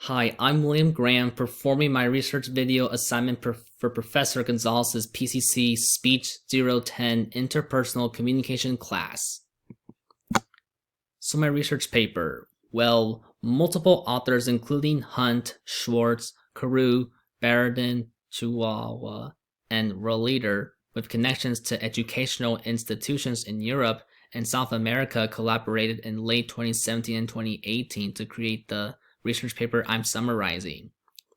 Hi, I'm William Graham, performing my research video assignment for Professor Gonzalez's PCC Speech 010 Interpersonal Communication class. So my research paper, multiple authors including Hunt, Schwartz, Carew, Baradin, Chihuahua, and Rohleder, with connections to educational institutions in Europe and South America, collaborated in late 2017 and 2018 to create the research paper I'm summarizing.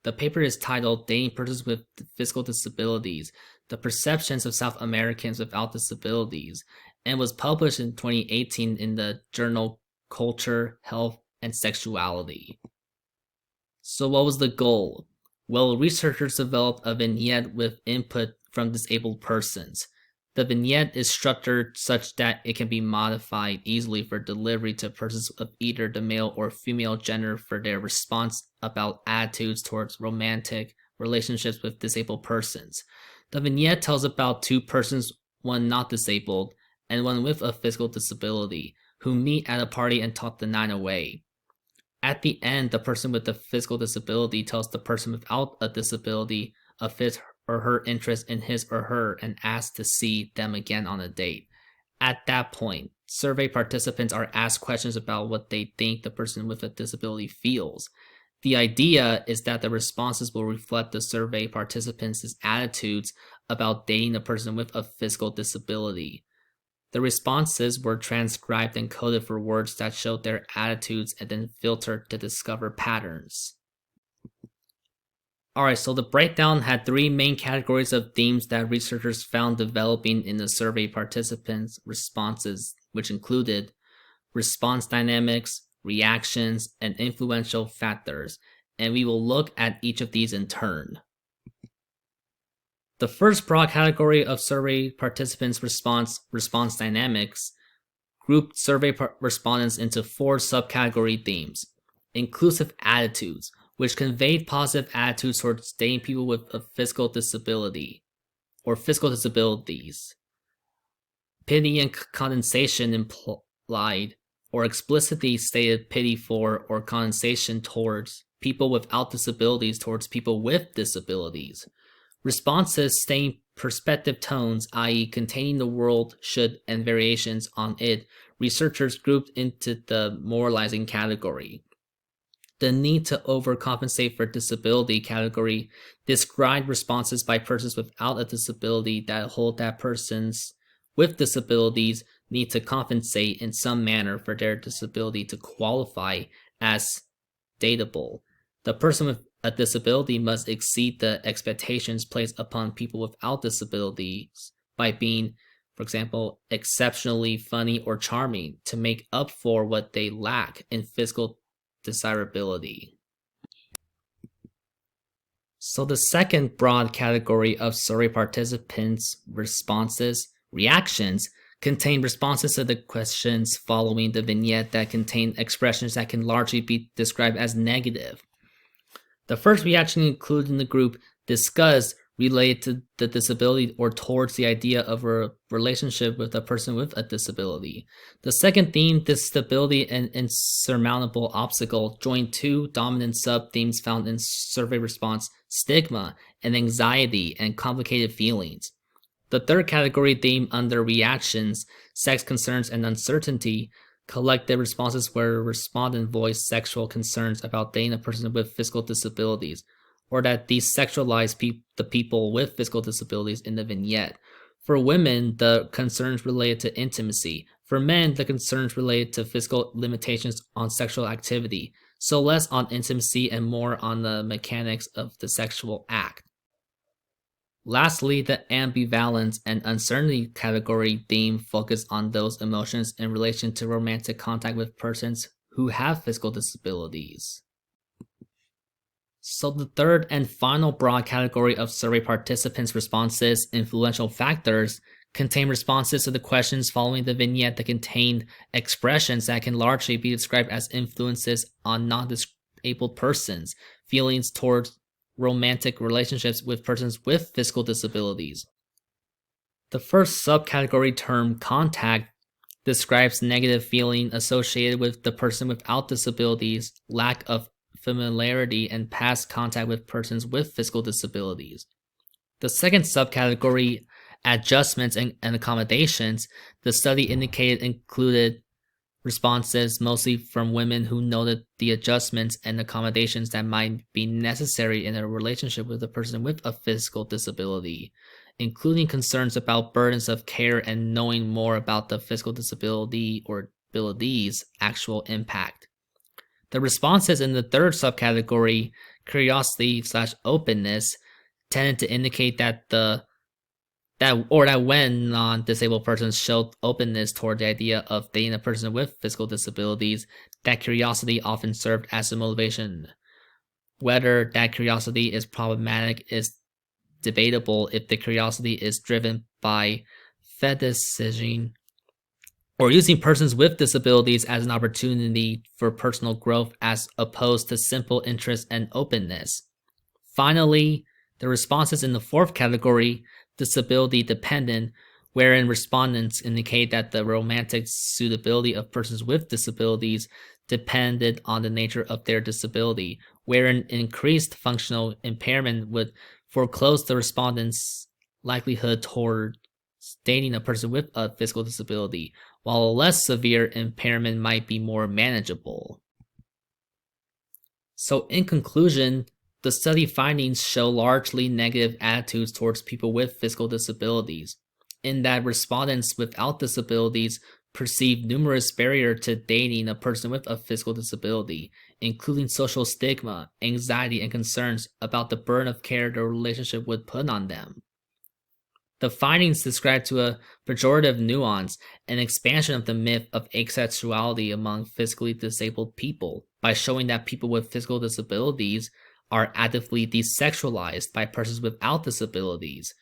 The paper is titled Dating Persons with Physical Disabilities, The Perceptions of South Americans Without Disabilities, and was published in 2018 in the journal Culture, Health, and Sexuality. So what was the goal? Well, researchers developed a vignette with input from disabled persons. The vignette is structured such that it can be modified easily for delivery to persons of either the male or female gender for their response about attitudes towards romantic relationships with disabled persons. The vignette tells about two persons, one not disabled and one with a physical disability, who meet at a party and talk the night away. At the end, the person with the physical disability tells the person without a disability of his or her interest in his or her and asks to see them again on a date. At that point, survey participants are asked questions about what they think the person with a disability feels. The idea is that the responses will reflect the survey participants' attitudes about dating a person with a physical disability. The responses were transcribed and coded for words that showed their attitudes and then filtered to discover patterns. Alright, so the breakdown had three main categories of themes that researchers found developing in the survey participants' responses, which included response dynamics, reactions, and influential factors, and we will look at each of these in turn. The first broad category of survey participants' response dynamics grouped survey respondents into four subcategory themes: inclusive attitudes, which conveyed positive attitudes towards dating people with a physical disability or physical disabilities. Pity and condensation implied or explicitly stated pity for or condensation towards people without disabilities towards people with disabilities. Responses stating perspective tones, i.e. containing the world, should, and variations on it, researchers grouped into the moralizing category. The need to overcompensate for disability category described responses by persons without a disability that hold that persons with disabilities need to compensate in some manner for their disability to qualify as dateable. The person with a disability must exceed the expectations placed upon people without disabilities by being, for example, exceptionally funny or charming to make up for what they lack in physical desirability. So the second broad category of survey participants' responses, reactions, contain responses to the questions following the vignette that contain expressions that can largely be described as negative. The first reaction included in the group disgust related to the disability or towards the idea of a relationship with a person with a disability. The second theme, disability and insurmountable obstacle, joined two dominant sub-themes found in survey response: stigma and anxiety and complicated feelings. The third category theme under reactions, sex concerns and uncertainty, collected responses where respondent voiced sexual concerns about dating a person with physical disabilities, or that desexualize the people with physical disabilities in the vignette. For women, the concerns related to intimacy. For men, the concerns related to physical limitations on sexual activity, so less on intimacy and more on the mechanics of the sexual act. Lastly, the ambivalence and uncertainty category theme focused on those emotions in relation to romantic contact with persons who have physical disabilities. So the third and final broad category of survey participants' responses, influential factors, contain responses to the questions following the vignette that contained expressions that can largely be described as influences on non-disabled persons, feelings towards romantic relationships with persons with physical disabilities. The first subcategory term, contact, describes negative feeling associated with the person without disabilities, lack of familiarity and past contact with persons with physical disabilities. The second subcategory, adjustments and accommodations, the study indicated included responses mostly from women who noted the adjustments and accommodations that might be necessary in a relationship with a person with a physical disability, including concerns about burdens of care and knowing more about the physical disability or ability's actual impact. The responses in the third subcategory, curiosity/openness, tended to indicate that when non-disabled persons showed openness toward the idea of dating a person with physical disabilities, that curiosity often served as a motivation. Whether that curiosity is problematic is debatable if the curiosity is driven by fetishizing or using persons with disabilities as an opportunity for personal growth as opposed to simple interest and openness. Finally, the responses in the fourth category, disability dependent, wherein respondents indicate that the romantic suitability of persons with disabilities depended on the nature of their disability, wherein increased functional impairment would foreclose the respondents' likelihood toward dating a person with a physical disability, while a less severe impairment might be more manageable. So in conclusion, the study findings show largely negative attitudes towards people with physical disabilities, in that respondents without disabilities perceive numerous barriers to dating a person with a physical disability, including social stigma, anxiety, and concerns about the burden of care the relationship would put on them. The findings describe to a pejorative nuance an expansion of the myth of asexuality among physically disabled people by showing that people with physical disabilities are actively desexualized by persons without disabilities.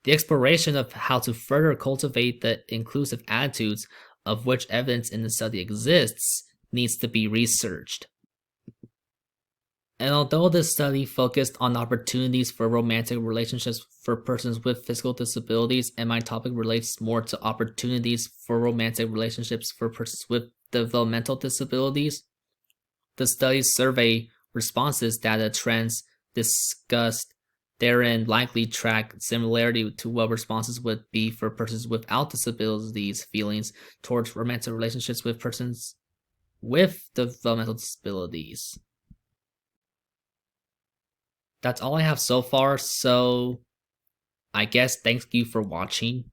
The exploration of how to further cultivate the inclusive attitudes of which evidence in the study exists needs to be researched. And although this study focused on opportunities for romantic relationships for persons with physical disabilities, and my topic relates more to opportunities for romantic relationships for persons with developmental disabilities, the study's survey responses data trends discussed therein likely track similarity to what responses would be for persons without disabilities feelings towards romantic relationships with persons with developmental disabilities. That's all I have so far, so I guess thank you for watching.